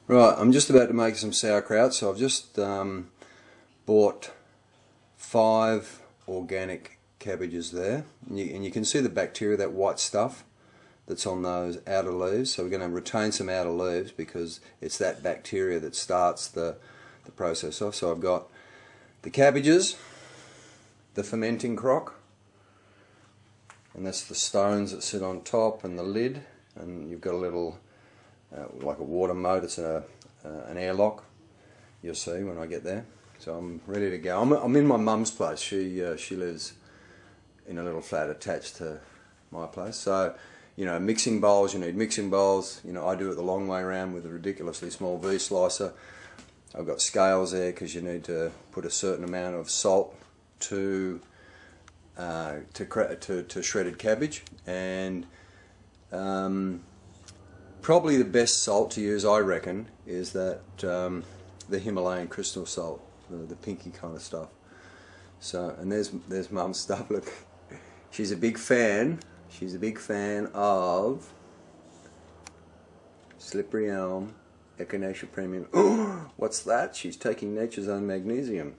Right, I'm just about to make some sauerkraut, so I've just bought 5 organic cabbages there, and you can see the bacteria, that white stuff that's on those outer leaves. So we're going to retain some outer leaves because it's that bacteria that starts the process off. So I've got the cabbages, the fermenting crock, and that's the stones that sit on top and the lid, and you've got a little like a water moat. It's an airlock, you'll see when I get there. So I'm ready to go. I'm in my mum's place. She lives in a little flat attached to my place. So, you know, mixing bowls, you need mixing bowls. You know, I do it the long way around with a ridiculously small V slicer. I've got scales there because you need to put a certain amount of salt to shredded cabbage, and probably the best salt to use, I reckon, is that the Himalayan crystal salt, the pinky kind of stuff. So, and there's Mum's stuff. Look, she's a big fan. She's a big fan of Slippery Elm Echinacea Premium. Oh, what's that? She's taking Nature's Own Magnesium.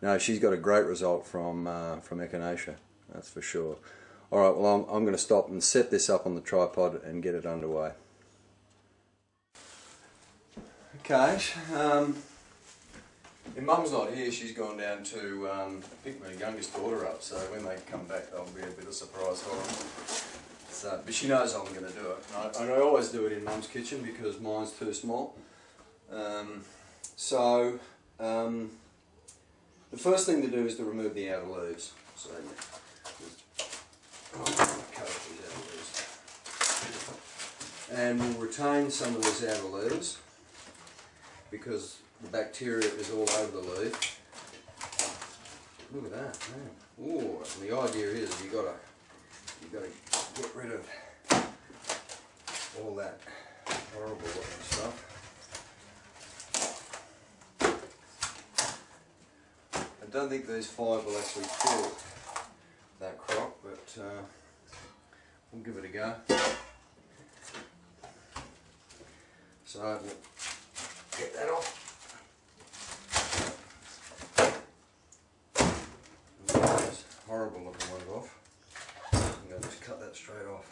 No, she's got a great result from Echinacea, that's for sure. Alright, well I'm going to stop and set this up on the tripod and get it underway. Okay, if Mum's not here, she's gone down to pick my youngest daughter up, so when they come back there'll be a bit of surprise for them. So, but she knows I'm going to do it. And I always do it in Mum's kitchen because mine's too small. The first thing to do is to remove the outer leaves. So, cut off these outer leaves. And we'll retain some of these outer leaves because the bacteria is all over the leaf. Look at that, man. Ooh, and the idea is you've got to get rid of all that horrible looking stuff. I don't think these 5 will actually fill that crock, but we'll give it a go. So we'll get that off. And those horrible looking ones off. I'm going to just cut that straight off.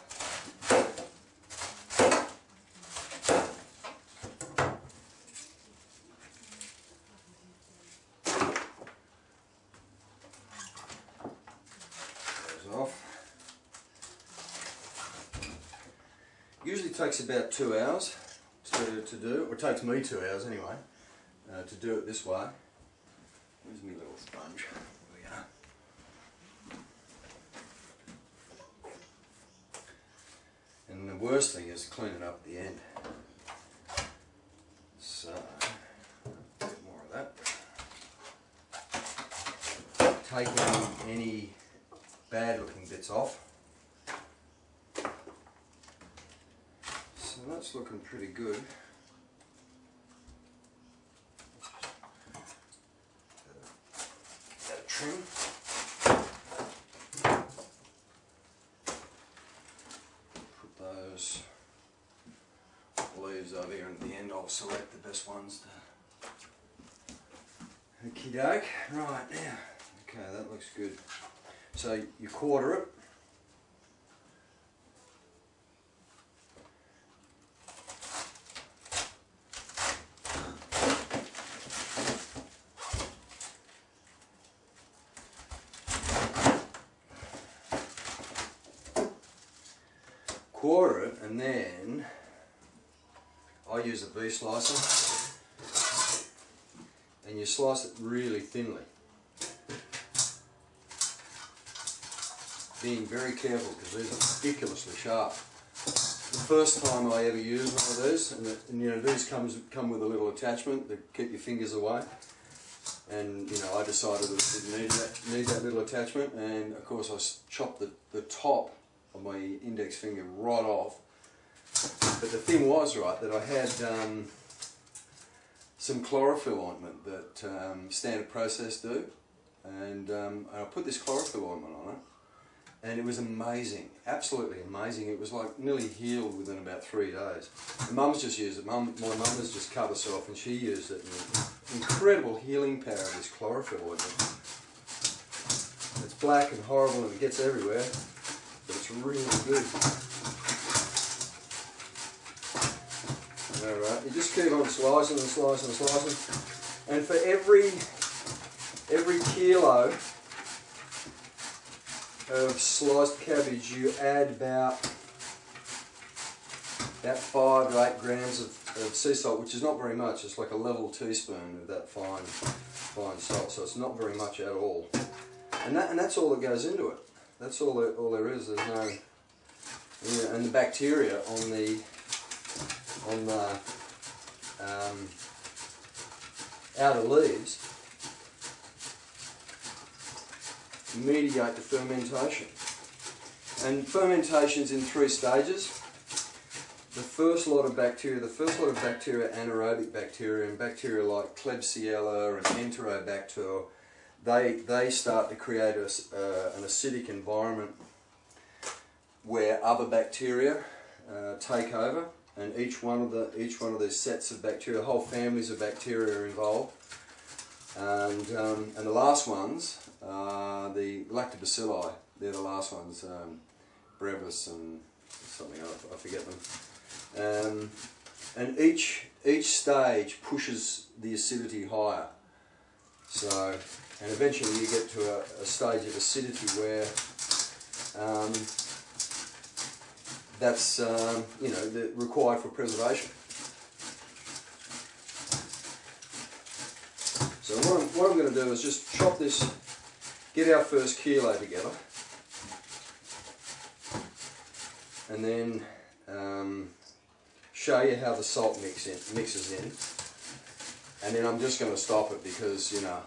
Usually takes about 2 hours to do, or it takes me 2 hours anyway, to do it this way. Where's my little sponge? Here we are. And the worst thing is cleaning up at the end. So, a bit more of that. Taking any bad looking bits off. So that's looking pretty good. Got a trim. Put those leaves over here, and at the end I'll select the best ones to okie doke. Right, now, okay, that looks good. So you quarter it. Quarter it, and then I use a V slicer, and you slice it really thinly, being very careful because these are ridiculously sharp. The first time I ever used one of these, and you know, these come with a little attachment to keep your fingers away, and you know, I decided that I didn't need that little attachment, and of course I chopped the top of my index finger right off. But the thing was, right, that I had some chlorophyll ointment that Standard Process do, and I put this chlorophyll ointment on it, and it was amazing, absolutely amazing. It was like nearly healed within about 3 days. The mum's just used it. My mum has just cut herself and she used it. And incredible healing power of this chlorophyll ointment. It's black and horrible and it gets everywhere, but it's really good. Alright, you just keep on slicing and slicing and slicing, and for every kilo of sliced cabbage you add about 5 or 8 grams of sea salt, which is not very much. It's like a level teaspoon of that fine salt, so it's not very much at all. And that's all that goes into it. That's all there is. There's no, and the bacteria on the outer leaves mediate the fermentation. And fermentation's in 3 stages. The first lot of bacteria, anaerobic bacteria, and bacteria like Klebsiella and Enterobacter, they start to create an acidic environment where other bacteria take over, and each one of these sets of bacteria, whole families of bacteria are involved. And the last ones are the lactobacilli. They're the last ones, brevis and something, I forget them. And each stage pushes the acidity higher. So, and eventually you get to a stage of acidity where that's required for preservation. So what I'm going to do is just chop this, get our first kilo together, and then show you how the salt mixes in, and then I'm just going to stop it because, you know,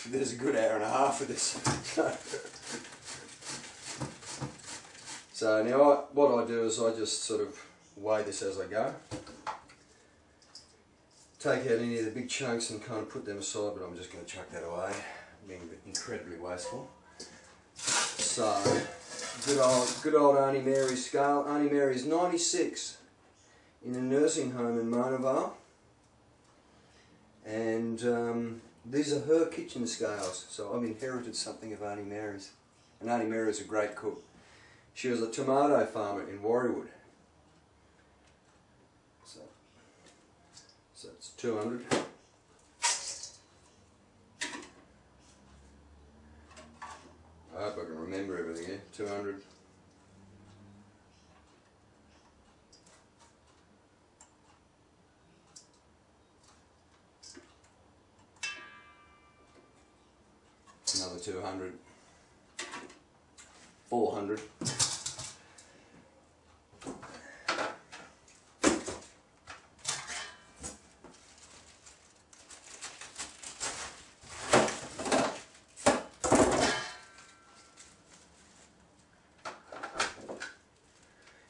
there's a good hour and a half of this. So now what I do is I just sort of weigh this as I go. Take out any of the big chunks and kind of put them aside, but I'm just going to chuck that away, being incredibly wasteful. So, good old Auntie Mary's scale. Auntie Mary's 96 in a nursing home in Mona Vale, and these are her kitchen scales, so I've inherited something of Auntie Mary's. And Auntie Mary's a great cook. She was a tomato farmer in Warriewood. So it's 200. I hope I can remember everything here. 200. Another 200. 400.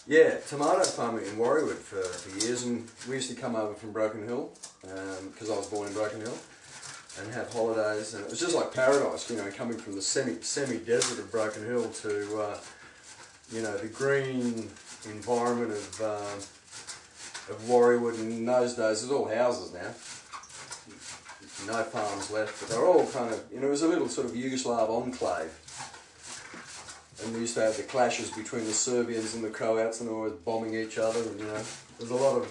Yeah, tomato farming in Warriewood for years, and we used to come over from Broken Hill, because I was born in Broken Hill, and have holidays, and it was just like paradise, you know, coming from the semi-desert of Broken Hill to, you know, the green environment of Warriewood. And in those days, there's all houses now, no farms left, but they're all kind of, you know, it was a little sort of Yugoslav enclave. And we used to have the clashes between the Serbians and the Croats, and always bombing each other. And, you know, there's a lot of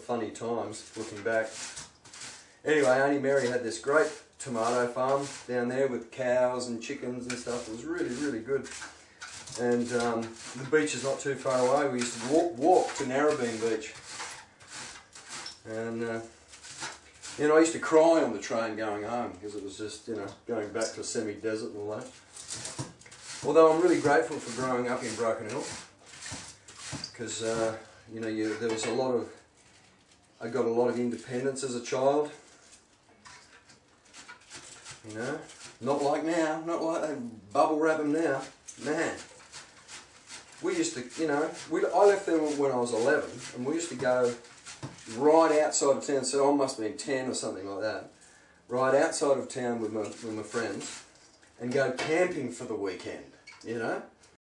funny times looking back. Anyway, Auntie Mary had this great tomato farm down there with cows and chickens and stuff. It was really, really good. And the beach is not too far away. We used to walk to Narrabeen Beach. And you know, I used to cry on the train going home because it was just, you know, going back to semi-desert and all that. Although I'm really grateful for growing up in Broken Hill, because you know, there was I got a lot of independence as a child. You know, not like now, not like they bubble wrap them now. Man, we used to, you know, I left there when I was 11, and we used to go right outside of town, so I must have been 10 or something like that, right outside of town with my friends, and go camping for the weekend, you know.